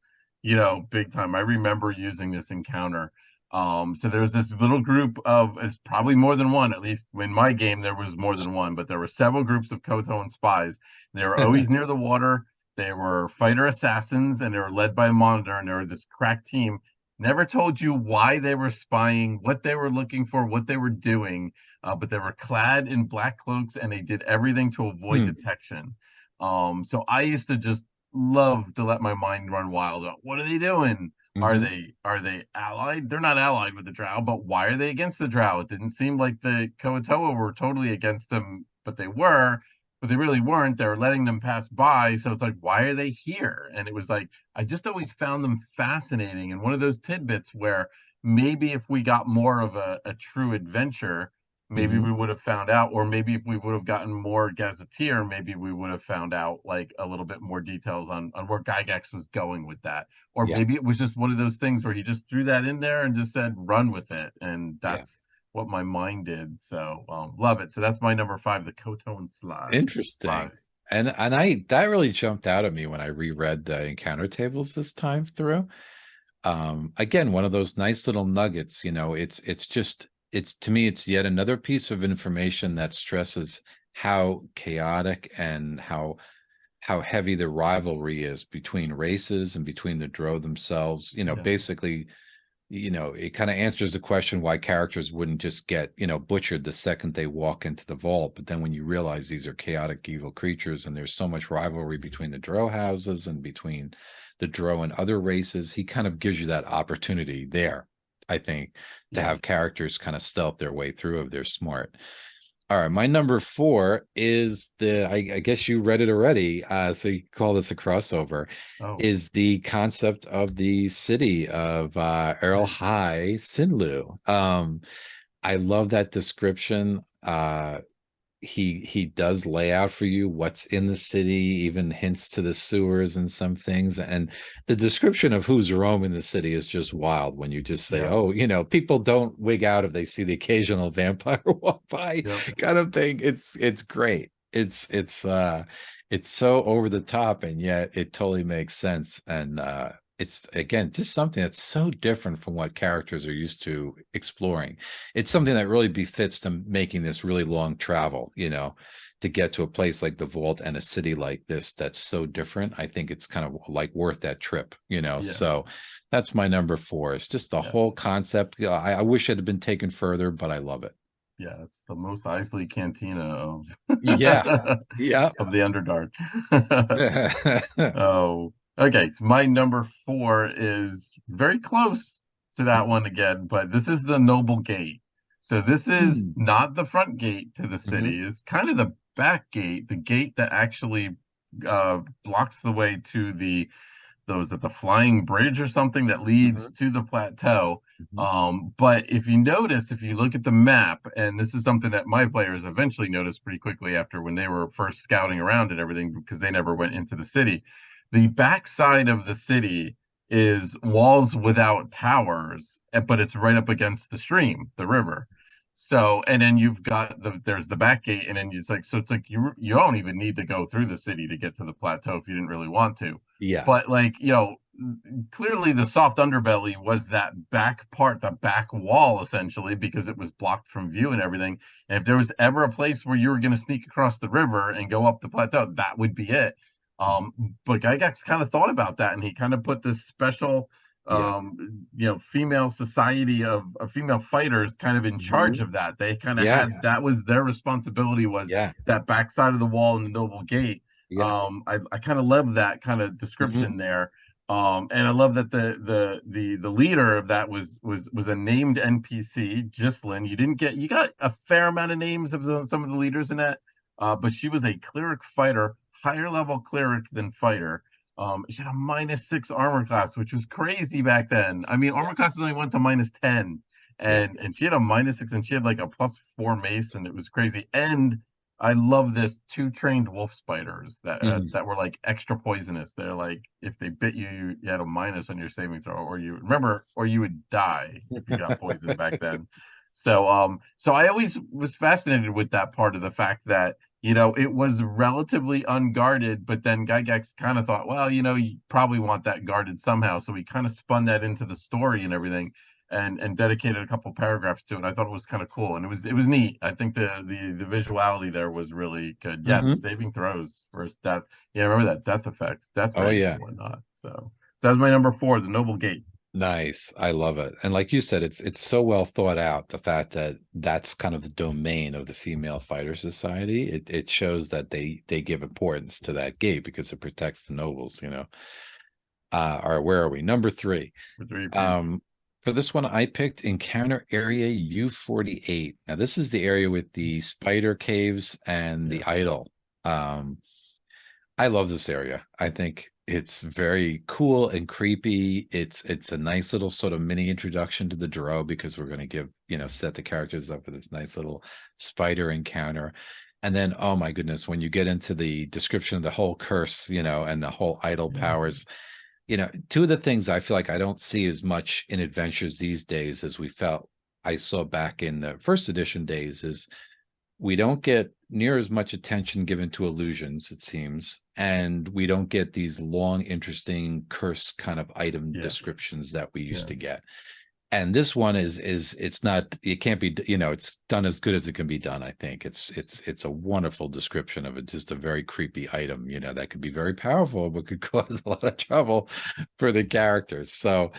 big time. I remember using this encounter. So there was this little group of, it's probably more than one, at least in my game, there was more than one, but there were several groups of Kotoan spies. They were always near the water. They were fighter assassins and they were led by a monitor, and they were this crack team. Never told you why they were spying, what they were looking for, what they were doing, but they were clad in black cloaks and they did everything to avoid Hmm. detection. So I used to just love to let my mind run wild. What are they doing? Mhm. Are they allied? They're not allied with the Drow, but why are they against the Drow? It didn't seem like the Koatoa were totally against them, but they were, but they really weren't. They were letting them pass by. So it's like, why are they here? And it was like, I just always found them fascinating. And one of those tidbits where maybe if we got more of a true adventure, maybe Mhm. we would have found out, or maybe if we would have gotten more gazetteer, maybe we would have found out like a little bit more details on where Gygax was going with that. Or Yeah. maybe it was just one of those things where he just threw that in there and just said, run with it. And Yeah. that's what my mind did. So love it. So that's my number five, the Koton Interesting. Spies. And I that really jumped out at me when I reread the encounter tables this time through. Again, one of those nice little nuggets, it's just it's to me, it's yet another piece of information that stresses how chaotic and how heavy the rivalry is between races and between the Drow themselves. Yeah. Basically, it kind of answers the question why characters wouldn't just get, butchered the second they walk into the vault. But then when you realize these are chaotic, evil creatures, and there's so much rivalry between the Drow houses and between the Drow and other races, he kind of gives you that opportunity there, I think, to Yeah. have characters kind of stealth their way through if they're smart. All right, my number four is I guess you read it already, so you call this a crossover, Oh, is the concept of the city of Errol nice. High Sinlu. I love that description. He does lay out for you what's in the city, even hints to the sewers and some things. And the description of who's roaming the city is just wild when you just say, oh, Yes. people don't wig out if they see the occasional vampire walk by Yep. kind of thing. It's great. It's so over the top, and yet it totally makes sense. And it's again just something that's so different from what characters are used to exploring. It's something that really befits them making this really long travel, to get to a place like the vault and a city like this that's so different. I think it's kind of like worth that trip, Yeah. So that's my number four. It's just the whole Yes. concept. I wish it had been taken further, but I love it. Yeah, it's the most Isley Cantina of Yeah. Yeah. of the Underdark. Oh, okay. So my number four is very close to that one again, but this is the Noble Gate. So this is Mm. not the front gate to the Mhm. city. It's kind of the back gate, the gate that actually blocks the way to the those at the flying bridge or something that leads Mhm. to the plateau. Mhm. But if you notice, if you look at the map, and this is something that my players eventually noticed pretty quickly after when they were first scouting around and everything, because they never went into the city. The backside of the city is walls without towers, but it's right up against the stream, the river. So, and then you've got there's the back gate, and then it's like you don't even need to go through the city to get to the plateau if you didn't really want to. Yeah. But like, clearly the soft underbelly was that back part, the back wall, essentially, because it was blocked from view and everything. And if there was ever a place where you were going to sneak across the river and go up the plateau, that would be it. Mhm. But Gygax kind of thought about that, and he kind of put this special, Yeah. female society of female fighters kind of in charge Mhm. of that. They kind of Yeah. had that was their responsibility, was Yeah. that backside of the wall in the Noble Gate. Yeah. I kind of love that kind of Mhm. description there. And I love that the leader of that was a named NPC, Gislin. You got a fair amount of names of some of the leaders in that, but she was a cleric fighter, higher level cleric than fighter. She had a -6 armor class, which was crazy back then. I mean, Yeah. armor classes only went to -10, Yeah. and she had a -6, and she had like a +4 mace, and it was crazy. And I love this two trained wolf spiders Mhm. that were like extra poisonous. They're like if they bit you, you had a minus on your saving throw, or you remember, or you would die if you got poisoned back then. So I always was fascinated with that part of the fact that it was relatively unguarded, but then Gygax kind of thought, well, you probably want that guarded somehow, so he kind of spun that into the story and everything and dedicated a couple paragraphs to it. I thought it was kind of cool, and it was neat. I think the visuality there was really good. Yes, Mhm. saving throws versus death. Yeah, remember that death effect, death Oh rays and yeah. whatnot. So that's my number four, the Noble Gate. Nice. I love it. And like you said, it's so well thought out, the fact that that's kind of the domain of the Female Fighter Society. It shows that they give importance to that gate because it protects the nobles, All right, where are we? Number three. For three repeat. Um, for this one, I picked Encounter Area U48. Now, this is the area with the spider caves and the Yes. idol. Um, I love this area. I think it's very cool and creepy. It's a nice little sort of mini introduction to the Drow because we're going to give, set the characters up with this nice little spider encounter. And then, oh my goodness, when you get into the description of the whole curse, and the whole idol Yeah. powers, two of the things I feel like I don't see as much in adventures these days as we felt I saw back in the first edition days is we don't get near as much attention given to illusions, it seems, and we don't get these long, interesting curse kind of item Yeah. descriptions that we used Yeah. to get. And this one is it's not, it can't be, it's done as good as it can be done. I think it's a wonderful description of it, just a very creepy item, that could be very powerful but could cause a lot of trouble for the characters. So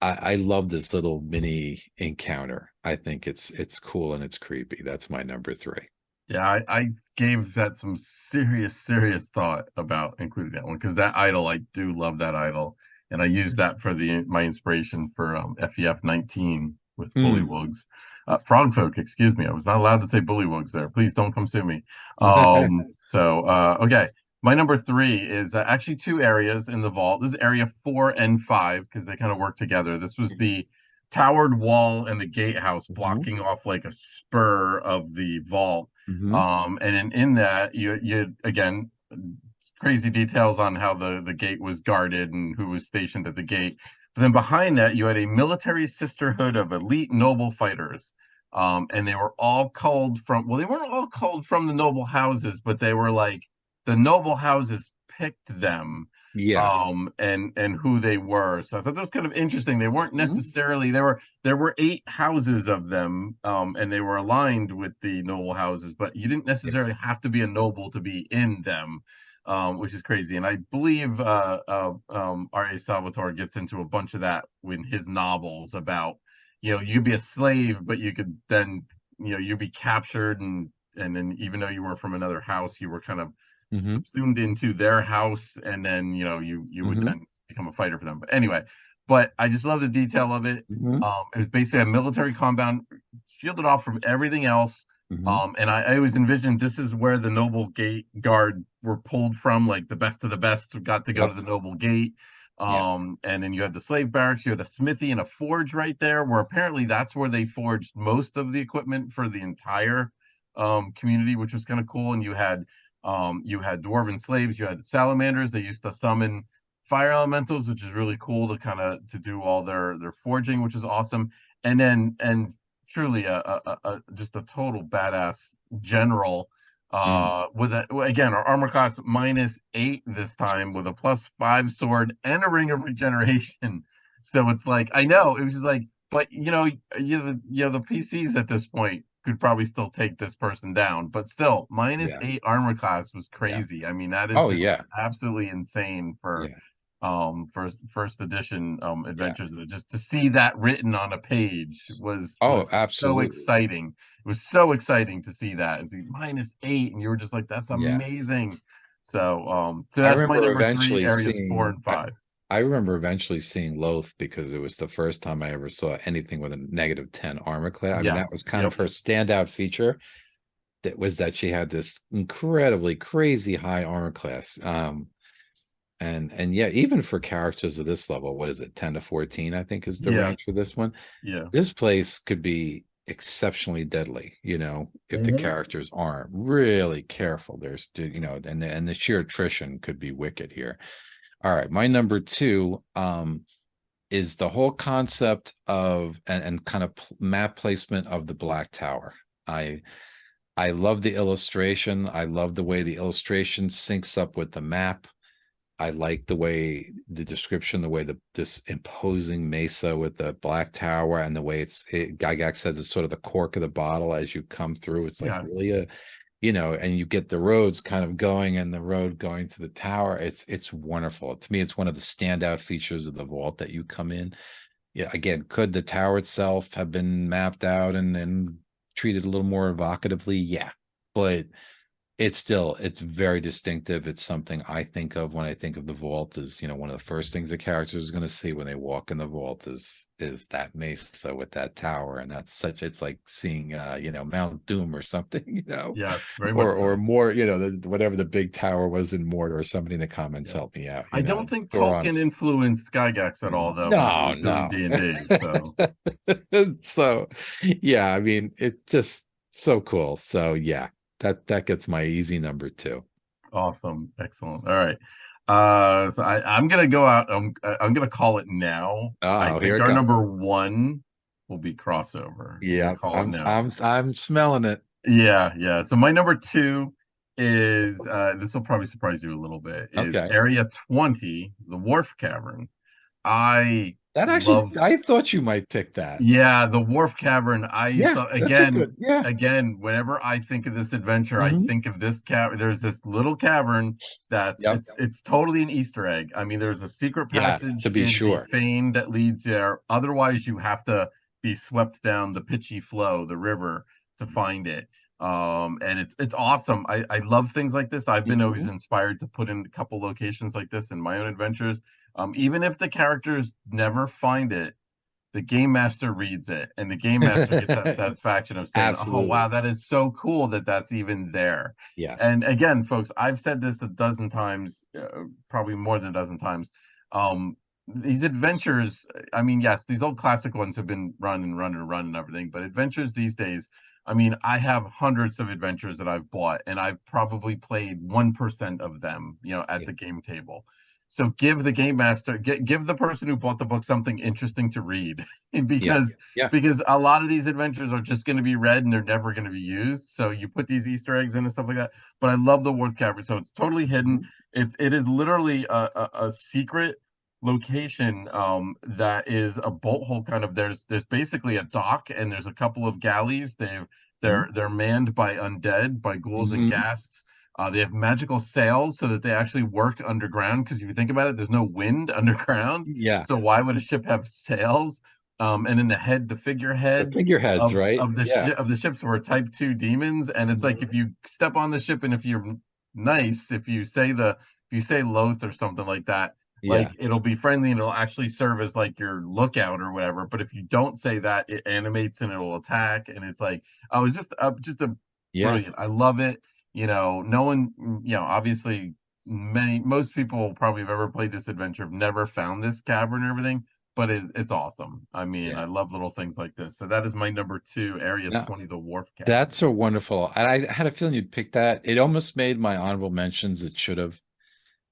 I love this little mini encounter. I think it's cool and it's creepy. That's my number three. Yeah, I gave that some serious, serious thought about including that one because that idol, I do love that idol, and I used that for the my inspiration for FEF 19 with Mm. Bullywugs. Frogfolk, excuse me, I was not allowed to say Bullywugs there. Please don't come sue me. Okay, my number three is actually two areas in the vault. This is area 4 and 5 because they kind of work together. This was the towered wall and the gatehouse Mhm. blocking off like a spur of the vault. Mhm. And in that you again crazy details on how the gate was guarded and who was stationed at the gate. But then behind that, you had a military sisterhood of elite noble fighters. And they were all culled from, well, they weren't all culled from the noble houses, but they were like the noble houses picked them Yeah. and who they were. So I thought that was kind of interesting. They weren't Mhm. necessarily there were eight houses of them, and they were aligned with the noble houses, but you didn't Yeah. necessarily have to be a noble to be in them, which is crazy. And I believe R.A. Salvatore gets into a bunch of that in his novels about, you could be a slave, but you could then, you'd be captured and then even though you were from another house, you were kind of Mhm. subsumed into their house, and then you would Mhm. then become a fighter for them. But anyway, but I just love the detail of it. Mhm. It was basically a military compound, shielded off from everything else. Mhm. And I always envisioned this is where the noble gate guard were pulled from, like the best of the best got to go to Yep. the noble gate. Yeah. And then you had the slave barracks, you had a smithy and a forge right there, where apparently that's where they forged most of the equipment for the entire community, which was kind of cool. And you had dwarven slaves, you had salamanders. They used to summon fire elementals, which is really cool to kind of to do all their forging, which is awesome. And truly just a total badass general. Mm. With again our armor class -8 this time with a +5 sword and a ring of regeneration. So it's like I know it was just like, but the PCs at this point could probably still take this person down, but still Yeah. -8 armor class was Yeah. crazy. I mean, that is Oh just yeah. absolutely insane for Yeah. first edition Yeah. adventures. Just to see that written on a page Oh, was so absolutely. exciting. It was so exciting to see that and see -8, and you were just like, that's Yeah. amazing. So I that's my remember number three, eventually areas four seeing and five. I remember eventually seeing Loth because it was the first time I ever saw anything with a -10 armor class. I mean, that was Yes, kind of yep, her standout feature. That was that she had this incredibly crazy high armor class. And yeah, even for characters of this level, what is it, 10 to 14, I think is the yeah, range for this one. yeah. This place could be exceptionally deadly, if the Mhm. characters aren't really careful. And the sheer attrition could be wicked here. All right, my number two is the whole concept of and kind of map placement of the Black Tower. I love the illustration. I love the way the illustration syncs up with the map. I like the way the description, the way this imposing mesa with the black tower, and the way Gygax says it's sort of the cork of the bottle as you come through. It's like Yes, really and you get the roads kind of going and the road going to the tower. It's wonderful. To me, it's one of the standout features of the vault that you come in. Yeah, again, could the tower itself have been mapped out and treated a little more evocatively? Yeah, but it's very distinctive. It's something I think of when I think of the vault. Is one of the first things the characters are going to see when they walk in the vault is that mesa with that tower, and it's like seeing Mount Doom or something, yes, very much or so. more, whatever the big tower was in Mordor. Or somebody in the comments Yeah. help me out. I don't think Tolkien Sauron's. influenced Gygax at all, though, when he No, was doing no. D&D. So So, yeah, I mean, it's just so cool. So, yeah, that gets my easy number two. awesome, excellent. All right, so I'm gonna go out. I'm gonna call it now. I Oh, here think it our comes. number one will be crossover. I'm gonna Yeah, call it I'm now. I'm I'm smelling it. Yeah, yeah. So my number two is this will probably surprise you a little bit. Is Okay. Area 20, the Wharf Cavern. I That actually, love I thought you might pick that. Yeah, the Wharf Cavern. Yeah, that's a Again, good. Yeah. whenever I think of this adventure, I Hmm. think of this cavern. There's this little cavern that's Yep. it's totally an Easter egg. I mean, there's a secret Yeah, passage to be in the sure. Fane that leads there. Otherwise, you have to be swept down the pitchy flow, the river, to find it. And it's awesome. I love things like this. I've been always Hmm. inspired to put in a couple locations like this in my own adventures. Even if the characters never find it, the game master reads it and the game master gets that satisfaction of saying, oh wow, Absolutely. that is so cool that that's even there. Yeah. And again, folks, I've said this a dozen times, probably more than a dozen times. um these adventures, I mean, yes, these old classic ones have been run and run and run and everything, but adventures these days, I mean, I have hundreds of adventures that I've bought, and I've probably played 1% of them, at Yeah, the game table. So give the game master, give the person who bought the book something interesting to read, yeah, because yeah. because a lot of these adventures are just going to be read and they're never going to be used. So you put these Easter eggs in and stuff like that. But I love the Worth Cavern, so it's totally hidden. Mhm. It is literally a secret location that is a bolt hole kind of. There's basically a dock, and there's a couple of galleys. They're manned by undead, by ghouls and Mhm. ghasts. They have magical sails so that they actually work underground, because if you think about it, there's no wind underground, Yeah, so why would a ship have sails? And in the the figurehead figureheads, of right? of the Yeah. ship of the ships were type 2 demons. And it's like, if Mhm. you step on the ship, and if you're nice, if you say Loth or something like that, like, Yeah, it'll be friendly and it'll actually serve as like your lookout or whatever. But if you don't say that, it animates and it'll attack. And it's like, oh, it's just a yeah, brilliant. I love it. No one, obviously, most people probably have ever played this adventure have never found this cavern and everything, but it's awesome. I mean, yeah. I love little things like this. So that is my number two, Area No, 20, the Wharf that's Cavern. a wonderful. I had a feeling you'd pick that. It almost made my honorable mentions. It should have.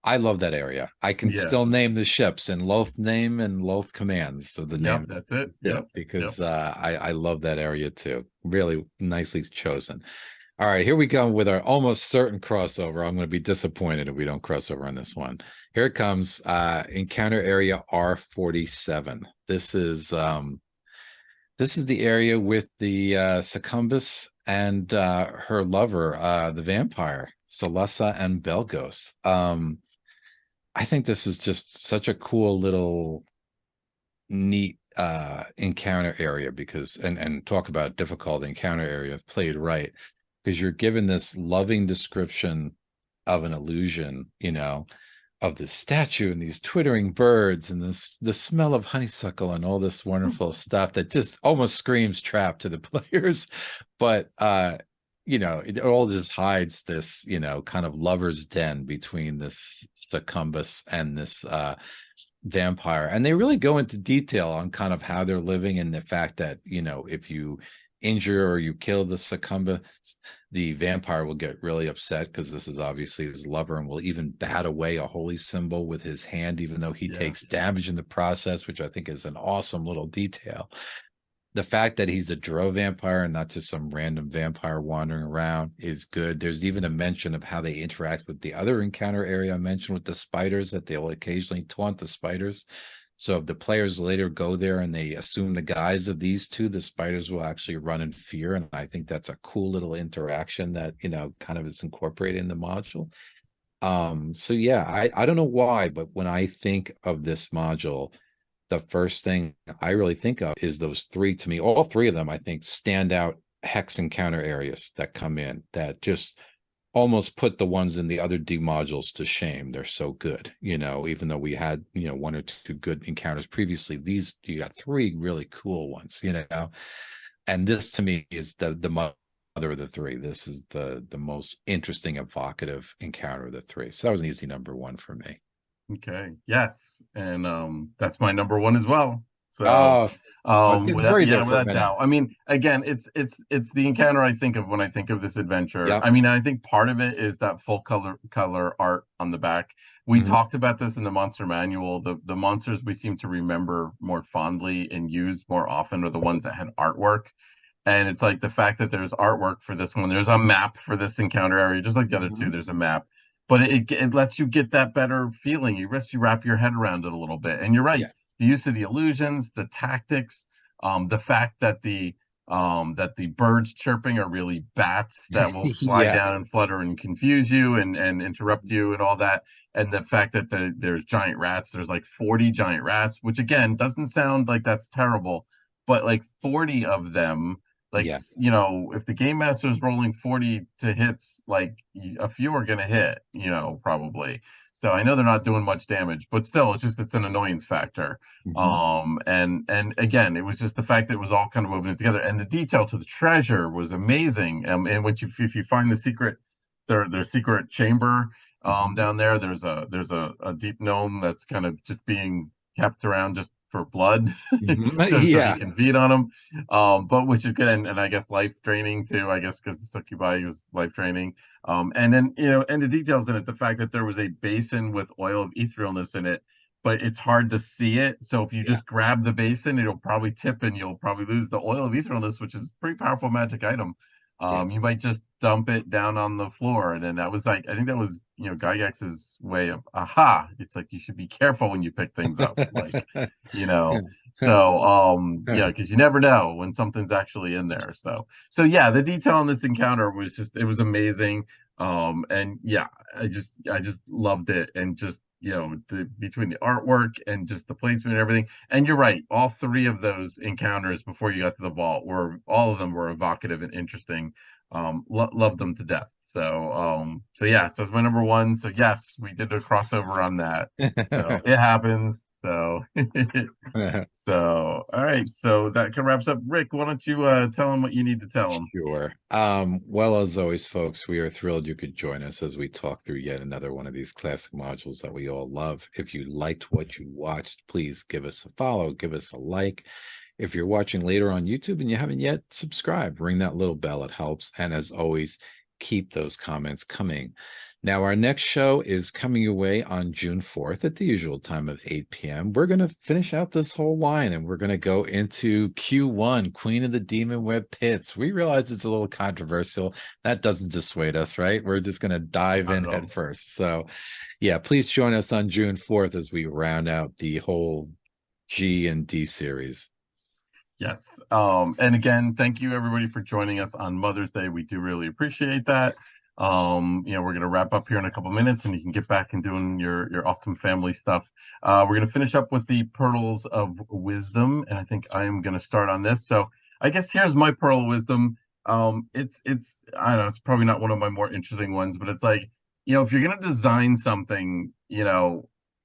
I love that area. I can Yeah. still name the ships and Loth name and Loth commands. So the Yep, name, that's it. yeah, Yep. Yep. because I love that area too. Really nicely chosen. All right, here we go with our almost certain crossover. I'm going to be disappointed if we don't cross over on this one. Here it comes. Encounter area R47. This is the area with the Succumbus and her lover, the vampire, Celessa and Belgos. I think this is just such a cool little neat encounter area, because and talk about difficult encounter area played right, because you're given this loving description of an illusion, of the statue and these twittering birds and this the smell of honeysuckle and all this wonderful stuff that just almost screams trap to the players. But it all just hides this, kind of lover's den between this succumbus and this vampire. And they really go into detail on kind of how they're living, and the fact that, if you injure or you kill the succumbus, the vampire will get really upset, because this is obviously his lover, and will even bat away a holy symbol with his hand, even though he Yeah. takes damage in the process, which I think is an awesome little detail. The fact that he's a Drow vampire and not just some random vampire wandering around is good. There's even a mention of how they interact with the other encounter area I mentioned with the spiders, that they'll occasionally taunt the spiders. So if the players later go there and they assume the guise of these two, the spiders will actually run in fear. And I think that's a cool little interaction that, kind of is incorporated in the module. So yeah, I don't know why, but when I think of this module, the first thing I really think of is those three. To me, all three of them, I think, stand out hex encounter areas that come in that just almost put the ones in the other D modules to shame. They're so good, even though we had, one or two good encounters previously, these, you got three really cool ones, and this to me is the mother of the three. This is the most interesting, evocative encounter of the three. So that was an easy number one for me. Okay. Yes. And that's my number one as well. So Oh, I was getting worried there for a without minute. doubt. I mean, again, it's the encounter I think of when I think of this adventure. Yep. I mean, I think part of it is that full color art on the back. We Mhm. talked about this in the monster manual. The monsters we seem to remember more fondly and use more often are the ones that had artwork. And it's like the fact that there's artwork for this one, there's a map for this encounter area, just like the other two, Mhm. there's a map. But it lets you get that better feeling. It lets you wrap your head around it a little bit. And you're right, Yeah. the use of the illusions, the tactics, the fact that the birds chirping are really bats that will fly Yeah. down and flutter and confuse you and interrupt you and all that. And the fact that there's giant rats, there's like 40 giant rats, which again doesn't sound like that's terrible, but like 40 of them, like, Yeah. if the game master is rolling 40 to hits, like, a few are going to hit, probably. So I know they're not doing much damage, but still, it's an annoyance factor. Mhm. And again, it was just the fact that it was all kind of woven together, and the detail to the treasure was amazing. And when if you find the secret, their secret chamber Mhm. down there, there's a deep gnome that's kind of just being kept around just for blood, so he Yeah. can feed on them. But which is good, and I guess life draining too. I guess because the succubi was life draining. And then and the details in it, the fact that there was a basin with oil of etherealness in it, but it's hard to see it. So if you Yeah. just grab the basin, it'll probably tip and you'll probably lose the oil of etherealness, which is a pretty powerful magic item. Yeah. You might just dump it down on the floor, and then that was like I think that was Gygax's way of aha. It's like you should be careful when you pick things up, like you know. So because you never know when something's actually in there. So yeah, the detail in this encounter was just it was amazing. And yeah, I just loved it, and just between the artwork and just the placement and everything. And you're right, all three of those encounters before you got to the vault were all of them were evocative and interesting. Loved them to death. So yeah, so it's my number one. So yes, we did a crossover on that. So it happens. So so all right, so that kind of wraps up. Rick, why don't you tell them what you need to tell them? Sure. Well, as always, folks, we are thrilled you could join us as we talk through yet another one of these classic modules that we all love. If you liked what you watched, please give us a follow, give us a like. If you're watching later on YouTube and you haven't yet subscribed, ring that little bell. It helps. And as always, keep those comments coming. Now, our next show is coming your way on June 4th at the usual time of 8 p.m. We're going to finish out this whole line, and we're going to go into Q1, Queen of the Demon Web Pits. We realize it's a little controversial. That doesn't dissuade us, right? We're just going to dive Not in at all. head first. So, yeah, please join us on June 4th as we round out the whole G and D series. Yes. And again, thank you everybody for joining us on Mother's Day. We do really appreciate that. We're gonna wrap up here in a couple minutes and you can get back and doing your awesome family stuff. We're gonna finish up with the pearls of wisdom, and I think I am gonna start on this. So I guess here's my pearl of wisdom. It's I don't know, it's probably not one of my more interesting ones, but it's like, if you're gonna design something,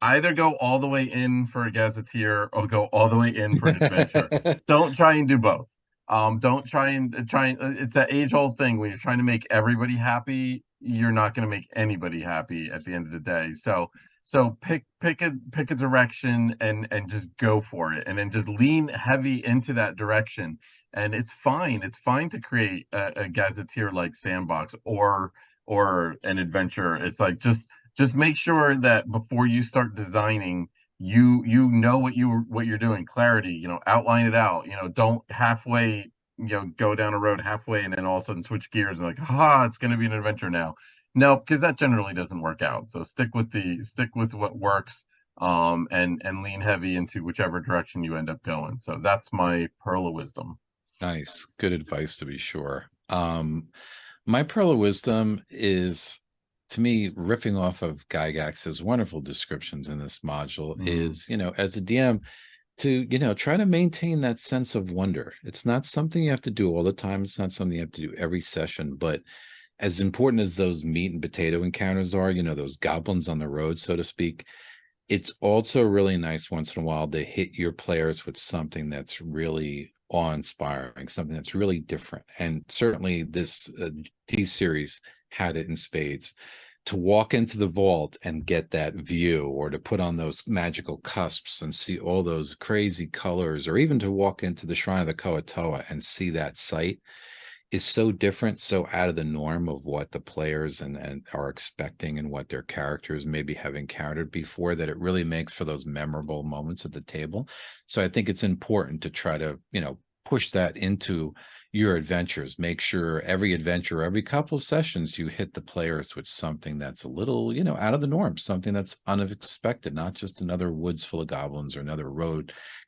either go all the way in for a gazetteer or go all the way in for an adventure. Don't try and do both. Don't try and it's that age-old thing when you're trying to make everybody happy, you're not going to make anybody happy at the end of the day. So pick a direction and just go for it, and then just lean heavy into that direction. And it's fine. It's fine to create a gazetteer like sandbox or an adventure. It's like just make sure that before you start designing, you know what you're doing. Clarity, outline it out. Don't halfway, go down a road halfway and then all of a sudden switch gears and like, it's going to be an adventure now. No, because that generally doesn't work out. So stick with what works, and lean heavy into whichever direction you end up going. So that's my pearl of wisdom. Nice. Good advice to be sure. My pearl of wisdom is, to me, riffing off of Gygax's wonderful descriptions in this module, Mm, is, as a DM, to, try to maintain that sense of wonder. It's not something you have to do all the time. It's not something you have to do every session, but as important as those meat and potato encounters are, those goblins on the road, so to speak, it's also really nice once in a while to hit your players with something that's really awe-inspiring, something that's really different. And certainly this T series had it in spades. To walk into the vault and get that view, or to put on those magical cusps and see all those crazy colors, or even to walk into the Shrine of the Koatoa and see that sight, is so different, so out of the norm of what the players and are expecting and what their characters maybe have encountered before, that it really makes for those memorable moments at the table. So I think it's important to try to, push that into your adventures. Make sure every adventure, every couple of sessions, you hit the players with something that's a little, out of the norm, something that's unexpected, not just another woods full of goblins or another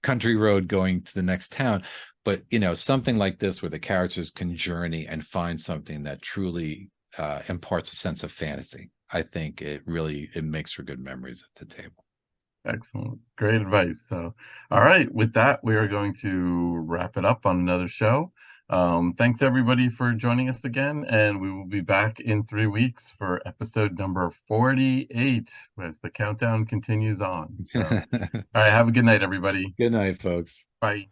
country road going to the next town, but something like this where the characters can journey and find something that truly imparts a sense of fantasy. I think it makes for good memories at the table. excellent. Great advice. So, all right, with that, we are going to wrap it up on another show. Thanks everybody for joining us again, and we will be back in 3 weeks for episode number 48 as the countdown continues on. So, all right, have a good night, everybody. Good night, folks. Bye.